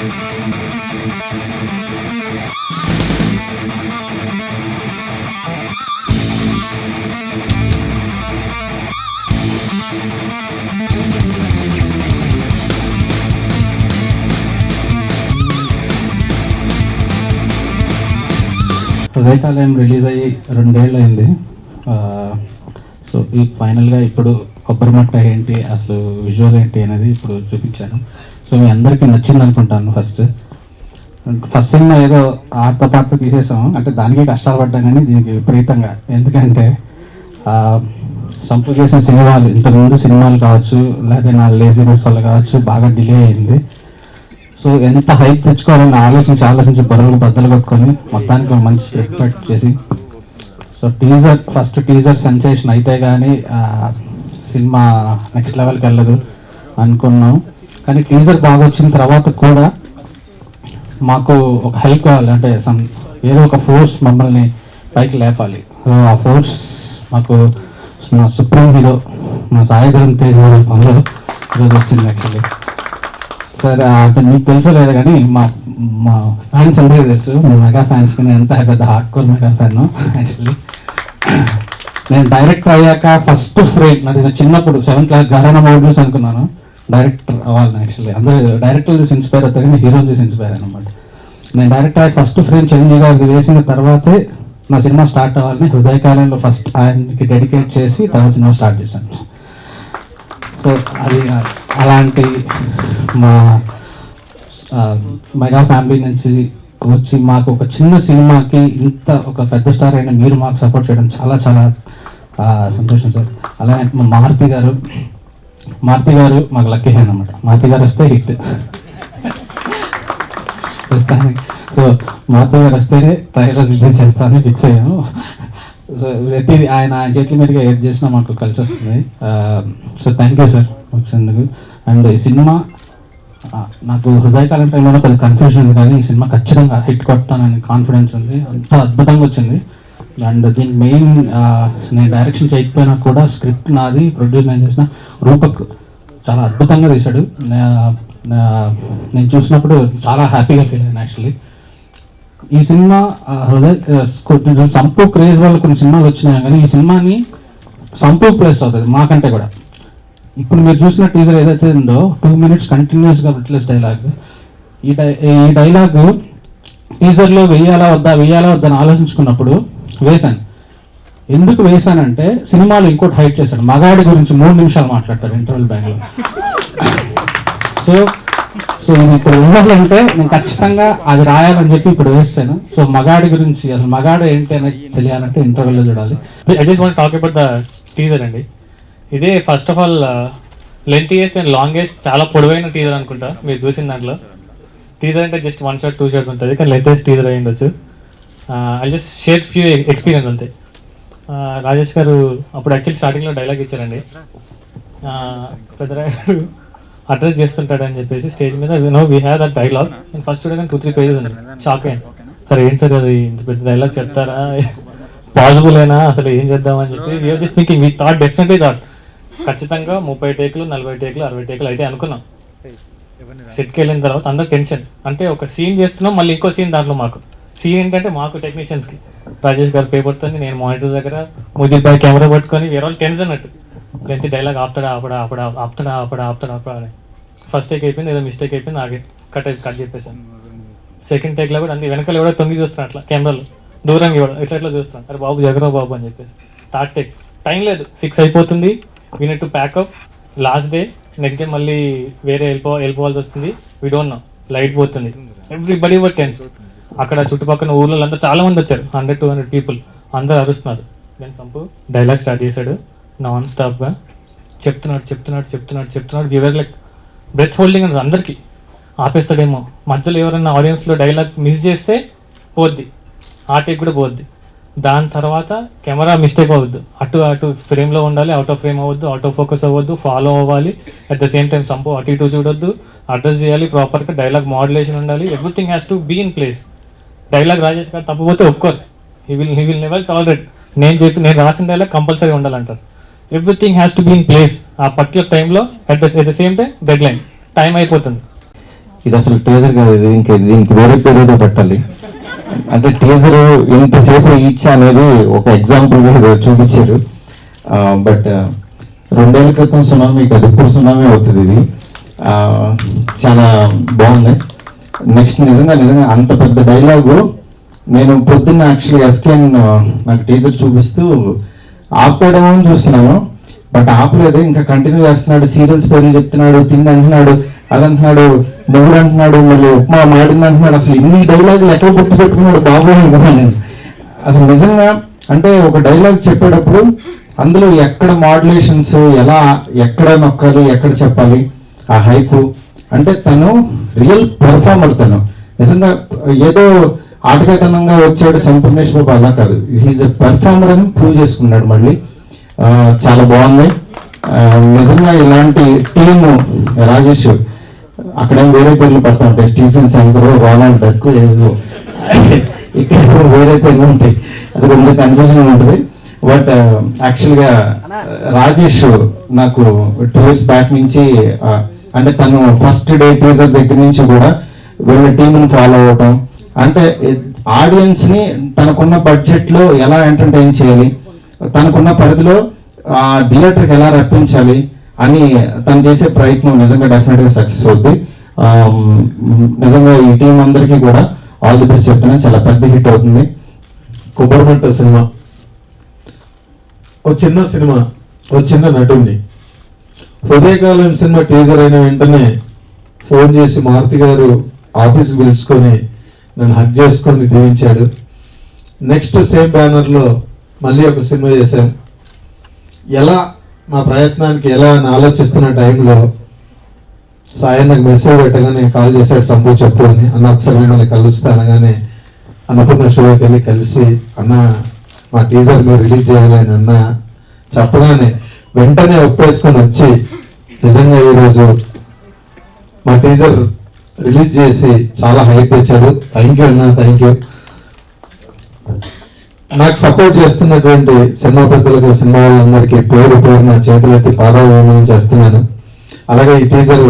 హృదయకాలయం release అయ్యి 2 ఏళ్ళు అయింది. సో ఈ ఫైనల్గా ఇప్పుడు కొబ్బరిమట్ట ఏంటి, అసలు విజువల్ ఏంటి అనేది ఇప్పుడు చూపించాను. సో మీ అందరికీ నచ్చింది అనుకుంటాను. ఫస్ట్ సినిమా ఏదో ఆర్త పార్త తీసేసాము అంటే దానికి కష్టాలు పడ్డాం, కానీ దీనికి విపరీతంగా. ఎందుకంటే సంపు చేసిన సినిమాలు, ఇంతకుముందు సినిమాలు కావచ్చు, లేదా నా లేజినెస్ వల్ల కావచ్చు, బాగా డిలే అయింది. సో ఎంత హైప్ తెచ్చుకోవాలని ఆలోచించి బరువులు బద్దలు కొట్టుకొని మొత్తానికి ఒక మంచి ఎక్స్పెక్ట్ చేసి, సో ఫస్ట్ టీజర్ సెన్సేషన్ అయితే కానీ సినిమా నెక్స్ట్ లెవెల్కి వెళ్ళదు అనుకున్నాం. కానీ టీజర్ బాగా వచ్చిన తర్వాత కూడా మాకు ఒక హెల్ప్ కావాలి, అంటే ఏదో ఒక ఫోర్స్ మమ్మల్ని పైకి లేపాలి. సో ఆ ఫోర్స్ మాకు మా సుప్రీం హీరో మా సాయిధరం తేజ్ పనులు ఈరోజు వచ్చింది. యాక్చువల్లీ సార్ అంటే మీకు తెలుసో లేదు కానీ మా ఫ్యాన్స్ అందరికీ తెలుసు, మా మెగా ఫ్యాన్స్కి నేను ఎంత పెద్ద hard core mega fan. Actually నేను డైరెక్టర్ అయ్యాక ఫస్ట్ ఫ్రేమ్ నాది చిన్నప్పుడు 7th క్లాస్ ఘరానా మోడ్యూస్ అనుకున్నాను డైరెక్టర్ అవ్వాలని. యాక్చువల్లీ అందరూ డైరెక్టర్ చూసి ఇన్స్పైర్ అవుతారు కానీ హీరో చూసి ఇన్స్పైర్ అనమాట. నేను డైరెక్టర్ అయ్యి ఫస్ట్ ఫ్రేమ్ చిరంజీవి గారికి వేసిన తర్వాతే నా సినిమా స్టార్ట్ అవ్వాలని హృదయకాలంలో ఫస్ట్ ఆయనకి డెడికేట్ చేసి తర్వాత సినిమా స్టార్ట్ చేశాను. సో అది అలాంటి మా మెగా ఫ్యామిలీ నుంచి వచ్చి మాకు ఒక చిన్న సినిమాకి ఇంత ఒక పెద్ద స్టార్ అయిన మీరు మాకు సపోర్ట్ చేయడం చాలా చాలా సంతోషం సార్. అలాగే మా మారుతి గారు మాకు లక్కీ హ్యాండ్ అనమాట. మారుతి గారు వస్తే హిట్. సో మారుతి గారు వస్తేనే ట్రైలర్ రిలీజ్ చేస్తానని ఫిక్స్ అయ్యాము. సో ప్రతిదీ ఆయన చేతుల మీదుగా ఏది చేసినా మాకు కలిసి వస్తుంది. సో థ్యాంక్ యూ సార్ వచ్చినందుకు. అండ్ ఈ సినిమా నాకు హృదయకాలం టైంలో కొంచెం కన్ఫ్యూజన్ ఉంది, కానీ ఈ సినిమా ఖచ్చితంగా హిట్ కొడతానని కాన్ఫిడెన్స్ ఉంది. అంత అద్భుతంగా వచ్చింది. అండ్ దీనికి మెయిన్ నేను డైరెక్షన్ చేయకపోయినా కూడా స్క్రిప్ట్ నాది, ప్రొడ్యూస్ నేను చేసిన రూపక్ చాలా అద్భుతంగా తీశాడు. నేను చూసినప్పుడు చాలా హ్యాపీగా ఫీల్ అయ్యాను. యాక్చువల్లీ ఈ సినిమా సంపు క్రేజ్ వల్ల కొన్ని సినిమాలు వచ్చినాయి, కానీ ఈ సినిమాని సంపు ప్లేస్ అవుతుంది మాకంటే కూడా. ఇప్పుడు మీరు చూసిన టీజర్ ఏదైతే ఉందో 2 minutes కంటిన్యూస్గా బ్రిట్లెస్ డైలాగ్. ఈ డైలాగ్ టీజర్లో వెయ్యాలా వద్దా అని ఆలోచించుకున్నప్పుడు వేశాను. ఎందుకు వేశానంటే సినిమాలో ఇంకోటి హైట్ చేశాడు, మగాడి గురించి 3 నిమిషాలు మాట్లాడతారు ఇంటర్వెల్ బ్యాంక్లో. సో ఇది ఇప్పుడు ఇవ్వాలంటే నేను ఖచ్చితంగా అది రాయాలని చెప్పి ఇప్పుడు వేస్తాను. సో మగాడి గురించి అసలు మగాడు ఏంటి అనేది తెలియాలంటే ఇంటర్వెల్లో చూడాలి. I just want talk about the teaser అండి. ఇదే first of all lengthiest and longest, చాలా పొడవైన టీజర్ అనుకుంటా మీరు చూసిన దాంట్లో. టీజర్ అంటే జస్ట్ 1 shot 2 shots ఉంటుంది, కానీ లెంతీయెస్ట్ టీజర్ అయి ఉండొచ్చు. I just share few experience అంతే. రాజేష్ గారు అప్పుడు యాక్చువల్లీ స్టార్టింగ్లో డైలాగ్ ఇచ్చారండి, పెద్దరాయుడు అడ్రస్ చేస్తుంటాడని చెప్పేసి స్టేజ్ మీద. We have that dialogue. నేను ఫస్ట్ చూడగానే 2-3 pages ఉంది, షాక్ అయ్యాను. సరే ఏంటి సార్ అది ఇంత పెద్ద డైలాగ్ చెప్తారా, పాసిబుల్ అయినా అసలు ఏం చేద్దామని చెప్పి you're just thinking. We thought definitely thought ఖచ్చితంగా 30 takes 40 takes 60 takes అయితే అనుకున్నాం. సెట్కి వెళ్ళిన తర్వాత అందరూ టెన్షన్, అంటే ఒక సీన్ చేస్తున్నాం మళ్ళీ ఇంకో సీన్ దాంట్లో. మాకు సీన్ ఏంటంటే మాకు టెక్నీషియన్స్కి రాజేష్ గారు పేపర్తో, నేను మానిటర్ దగ్గర ముజిత్ బాయ్ కెమెరా పట్టుకొని వేరే వాళ్ళు టెన్షన్ అన్నట్టు. లెంత్ డైలాగ్ ఆపుతాడా అని. ఫస్ట్ టేక్ అయిపోయింది, ఏదో మిస్టేక్ అయిపోయింది, ఆగే కట్ చెప్పేసాను. సెకండ్ టేక్లో కూడా అంతే, వెనకాల కూడా తొంగి చూస్తాను అట్లా కెమెరాలో దూరంగా కూడా ఎట్లా చూస్తాను, అరే బాబు జగరా బాబు అని చెప్పేసి. థర్డ్ టేక్ టైం లేదు, 6 అయిపోతుంది, we need to pack up. Last day, next day మళ్ళీ వేరే వెళ్ళిపోవాల్సి వస్తుంది. వీ డోంట్ నో, లైట్ పోతుంది, ఎవ్రీబడి వర్ టెన్స్. అక్కడ చుట్టుపక్కల ఊర్లో అందరూ చాలా మంది వచ్చారు, 100-200 people, అందరూ అరుస్తున్నారు. నేను సంపు డైలాగ్ స్టార్ట్ చేశాడు నాన్ స్టాప్గా, చెప్తున్నాడు. గివర్ లైక్ బ్రెత్ హోల్డింగ్ అని అందరికీ. ఆపేస్తాడేమో, మధ్యలో ఎవరైనా ఆడియన్స్లో డైలాగ్ మిస్ చేస్తే పోద్ది, ఆ టేక్ కూడా పోద్ది. దాని తర్వాత కెమెరా మిస్టేక్ అవ్వద్దు, అటు ఫ్రేమ్లో ఉండాలి, అవుట్ ఆఫ్ ఫ్రేమ్ అవ్వద్దు, అవుట్ ఆఫ్ ఫోకస్ అవ్వద్దు, ఫాలో అవ్వాలి. At the same time Sampu అటు ఇటు చూడొద్దు, అడ్రస్ చేయాలి ప్రాపర్గా, డైలాగ్ మాడ్యులేషన్ ఉండాలి, everything has to be in place. Dialogue Rajesh garu తప్పపోతే ఒప్పుకోరు, హీ విల్ నెవర్ టాలరేట్. నేను రాసిన డైలాగ్ కంపల్సరీ ఉండాలంటారు. Everything has to be in place ఆ పర్టికులర్ టైంలో. At the same time deadline, time అయిపోతుంది. ఇది అసలు టీజర్ కాదు, ఇది ఇంకా దీనికి వేరే పేరు ఏదో పెట్టాలి. అంటే టీజర్ ఇంతసేపు ఈచ్ అనేది ఒక ఎగ్జాంపుల్ గా చూపించారు. బట్ 2 ఏళ్ల క్రితం సునామీ కాదు, ఇప్పుడు సునామీ అవుతుంది. ఇది చాలా బాగుంది. నెక్స్ట్ నిజంగా అంత పెద్ద డైలాగు నేను పొద్దున్న యాక్చువల్లీ ఎస్కేన్ నాకు టీజర్ చూపిస్తూ ఆపాడేమో అని చూస్తున్నాను, బట్ ఆపలేదు, ఇంకా కంటిన్యూ చేస్తున్నాడు. సీరియల్స్ పేర్లు చెప్తున్నాడు, తిండి అంటున్నాడు, అది అంటున్నాడు, మొగుడు అంటున్నాడు, మళ్ళీ ఉప్మా మాడింది అంటున్నాడు. అసలు ఇన్ని డైలాగులు ఎక్కడ గుర్తు పెట్టుకున్నాడు బాబు అనుకున్నాను నేను. అసలు నిజంగా అంటే ఒక డైలాగ్ చెప్పేటప్పుడు అందులో ఎక్కడ మాడ్యులేషన్స్, ఎలా ఎక్కడ నొక్కాలి, ఎక్కడ చెప్పాలి, ఆ హైపు, అంటే తను రియల్ పెర్ఫార్మర్. తను నిజంగా ఏదో ఆటగాటనంగా వచ్చాడు సంపూర్ణేష్ బాబు, అలా కాదు, హీఈస్ ఎ పెర్ఫార్మర్ అని ప్రూవ్ చేసుకున్నాడు మళ్ళీ. చాలా బాగుంది నిజంగా. ఇలాంటి టీము రాజేష్ అక్కడేం వేరే పేర్లు పడతా ఉంటాయి, స్టీఫెన్ శంకర్, రోనాల్డ్ డక్, ఏదో ఇక్కడ వేరే పేర్లు ఉంటాయి, అది కొంచెం కన్ఫ్యూజన్ ఉంటుంది. బట్ యాక్చువల్గా రాజేష్ నాకు 2 years బ్యాక్ నుంచి అంటే తను ఫస్ట్ డే టీజర్ దగ్గర నుంచి కూడా వీళ్ళ టీంని ఫాలో అవటం, అంటే ఆడియన్స్ని తనకున్న బడ్జెట్లో ఎలా ఎంటర్టైన్ చేయాలి, తనకున్న పరిధిలో థియేటర్కి ఎలా రప్పించాలి అని తను చేసే ప్రయత్నం నిజంగా డెఫినెట్గా సక్సెస్ అవుద్ది. నిజంగా ఈ టీం అందరికీ కూడా ఆల్ ది బెస్ట్ చెప్తున్నాను, చాలా పెద్ద హిట్ అవుతుంది. కొబ్బరిమంట సినిమా ఓ చిన్న సినిమా, ఓ చిన్న నటుడిని హృదయకాలం సినిమా టీజర్ అయిన వెంటనే ఫోన్ చేసి మారుతి గారు ఆఫీస్కి పిలుచుకొని నన్ను హక్ చేసుకొని దీవించాడు. నెక్స్ట్ సేమ్ బ్యానర్లో మళ్ళీ ఒక సినిమా చేశాం. ఎలా మా ప్రయత్నానికి ఎలా అని ఆలోచిస్తున్న టైంలో సాయి నాకు మెసేజ్ పెట్టగానే కాల్ చేశాడు, సంపూ చెప్పు అని. అన్న ఒకసారి మిమ్మల్ని కలుస్తా అనగానే అనుకున్న షోకి వెళ్ళి కలిసి, అన్న మా టీజర్ మీరు రిలీజ్ చేయాలి అని అన్న చెప్పగానే వెంటనే ఒప్పేసుకొని వచ్చి నిజంగా ఈరోజు మా టీజర్ రిలీజ్ చేసి చాలా హైప్ ఇచ్చాడు. థ్యాంక్ యూ అన్న, థ్యాంక్ యూ. నాకు సపోర్ట్ చేస్తున్నటువంటి సినిమా పెద్దలకు, సినిమా వాళ్ళందరికీ పేరు పేరున చేతులెత్తి పాదాభివందనం చేస్తున్నాను. అలాగే ఈ టీజర్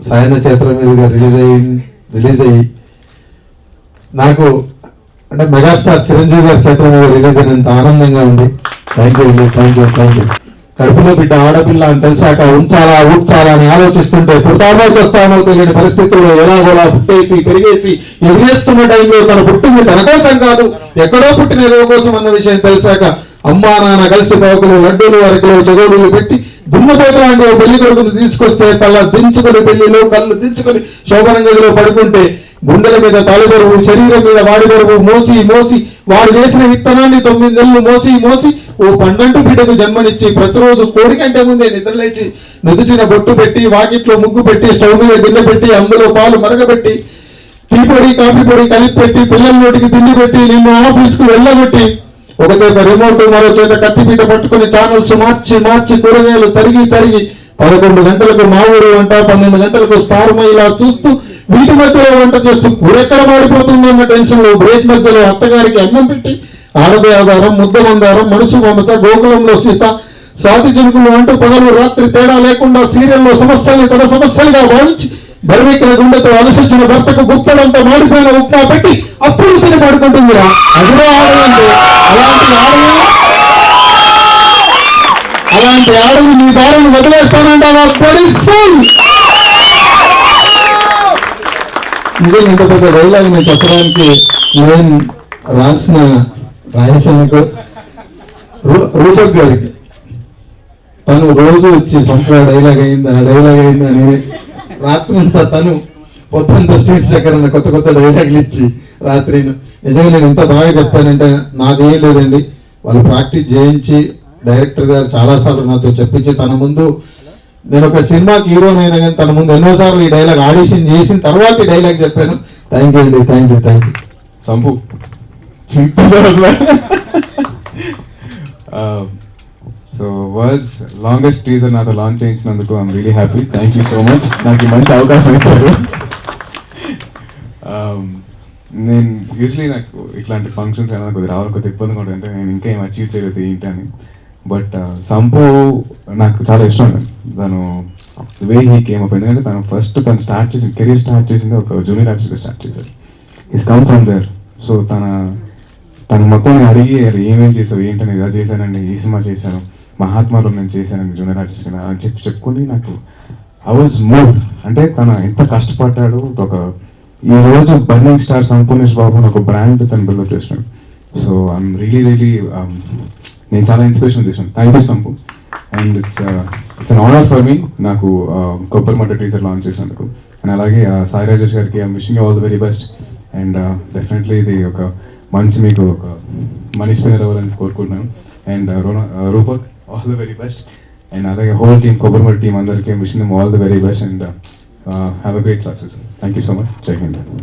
సాయన చేతుల మీదుగా రిలీజ్ అయ్యి నాకు అంటే మెగాస్టార్ చిరంజీవి గారి చేతుల మీద రిలీజ్ అయినంత ఆనందంగా ఉంది. థ్యాంక్ యూ అండి, థ్యాంక్ యూ, థ్యాంక్ యూ. కడుపులో బిడ్డ ఆడపిల్ల అని తెలిసాక ఉంచాలా ఊడ్చాలా అని ఆలోచిస్తుంటే పుడతామో చేస్తామో తెలియని పరిస్థితుల్లో ఎలాగోలా పుట్టేసి పెరిగేసి ఎదిగేస్తున్న టైంలో తను పుట్టింది తన కోసం కాదు, ఎక్కడో పుట్టిన ఏదో కోసం అన్న విషయం తెలిసాక అమ్మా నాన్న కలిసి పాకులు, లడ్డూలు, అరకులు, చెగోడులు పెట్టి దున్నపోత లాంటి పెళ్లి కొడుకును తీసుకొస్తే తల దించుకొని పెళ్లిలో కళ్ళు దించుకొని శోభన గదిలో పడుకుంటే గుండెల మీద తాలిబరువు, శరీరం మీద వాడి బరువు మోసి మోసి వాడు చేసిన విత్తనాన్ని 9 నెలలు మోసి మోసి ఓ 12 బిడ్డకు జన్మనిచ్చి ప్రతిరోజు కోడి కంటే ముందే నిద్రలేచి నుదుటిన బొట్టు పెట్టి, వాకిట్లో ముగ్గు పెట్టి, స్టవ్ మీద గిన్నె పెట్టి, అందులో పాలు మరగబెట్టి, టీ పొడి కాఫీ పొడి కలిపి పెట్టి, పిల్లల నోటికి తిండి పెట్టి, నిన్ను ఆఫీస్కు వెళ్ళగొట్టి, ఒక చేత రిమోట్ మరో చేత కత్తిపీట పట్టుకుని ఛానల్స్ మార్చి మార్చి కూరగాయలు తరిగి 11 గంటలకు మా ఊరు వంట, 12 గంటలకు స్టార్ మహిళ చూస్తూ, వీటి మధ్యలో వంట చేస్తూ కూరెక్కడ మాడిపోతుందన్న టెన్షన్ లో బ్రేక్ మధ్యలో అత్తగారికి అన్నం పెట్టి, ఆడదే ఆధారం, ముద్ద మందారం, మనసు మమత, గోకులంలో సీత, స్వాతి జనుకులు అంటూ పగలు రాత్రి తేడా లేకుండా సీరియల్లో సమస్యల్ని తన సమస్యలుగా భావించి బరివెక్కిన గుండెతో అలసొచ్చిన భర్తకు గుప్పడంతా మాడిపోయిన ఉప్మా పెట్టి అప్పుడు తిని పడుకుంటుందిరా. అదిలో ఆడదంటే అలాంటి ఆడది నీ భార్యను వదిలేస్తానంటావా? నిజంగా ఇంత పెద్ద డైలాగ్ నేను చెప్పడానికి నేను రాయసానికి రూపక్ గారికి తను రోజు వచ్చి సొంత డైలాగ్ అయింది, ఆ డైలాగ్ అయింది అని రాత్రి అంతా తను పొద్దుంతా స్ట్రీట్ చక్కర కొత్త డైలాగులు ఇచ్చి రాత్రి నిజంగా నేను ఎంత బాగా చెప్పానంటే నాదేం లేదండి, వాళ్ళు ప్రాక్టీస్ చేయించి డైరెక్టర్ గారు చాలాసార్లు నాతో చెప్పించి తన ముందు నేను ఒక సినిమాకి హీరోనైనా కానీ తన ముందు ఎన్నోసార్లు ఈ డైలాగ్ ఆడిషన్ చేసిన తర్వాత ఈ డైలాగ్ చెప్పాను. థ్యాంక్ యూ అండి, థ్యాంక్ యూ, థ్యాంక్ యూ. సంపు సో వర్డ్స్ లాంగెస్ట్ టీజర్ నాతో లాంచ్ చేయించినందుకు I'm really happy. Thank you so much, నాకు ఈ మంచి అవకాశం ఇచ్చారు. నేను యూజువలీ నాకు ఇట్లాంటి ఫంక్షన్స్ ఏమైనా కొద్దిగా రావాలి, కొద్దిగా ఇబ్బందిగా ఉంటుంది, అంటే నేను ఇంకా ఏం అచీవ్ చేయలేదు ఏంటి అని. బట్ సంపు నాకు చాలా ఇష్టం. తను వే హీ కేమ్ అప్, ఎందుకంటే తను స్టార్ట్ చేసి కెరీర్ స్టార్ట్ చేసింది ఒక జూనియర్ ఆర్టిస్ట్గా స్టార్ట్ చేశాడు. Is come from there. So తను మొత్తం అడిగి ఏమేమి చేసావు ఏంటని, ఇలా చేశానండి, ఈ సినిమా చేశాను, మహాత్మాలో నేను చేశానండి జూనియర్ ఆర్టిస్ట్ కింద అని చెప్పుకొని నాకు ఐ వాజ్ మూవ్డ్. అంటే తను ఎంత కష్టపడ్డాడు. ఈ రోజు బర్నింగ్ స్టార్ సంపూర్ణేష్ బాబు అని ఒక బ్రాండ్ తను బిల్డప్ చేసినాడు. సో ఐఎమ్ రియలీ నేను చాలా ఇన్స్పిరేషన్ తీసుకున్నాను. Thank you Sampu. And it's an honour for me నాకు కొబ్బరి మట్ట టీజర్ లాంచ్ చేసినందుకు. అండ్ అలాగే సాయి రాజేష్ గారికి I'm wishing you all the very best. And definitely ఇది ఒక మంచి మీకు ఒక మనీ స్పిన్నర్ అవ్వాలని కోరుకుంటున్నాను. And Rupak all the very best. And అలాగే హోల్ టీమ్ కొబ్బరి మట్ట టీమ్ అందరికీ wishing them all the very best. And have a great success. Thank you so much. జై హింద్.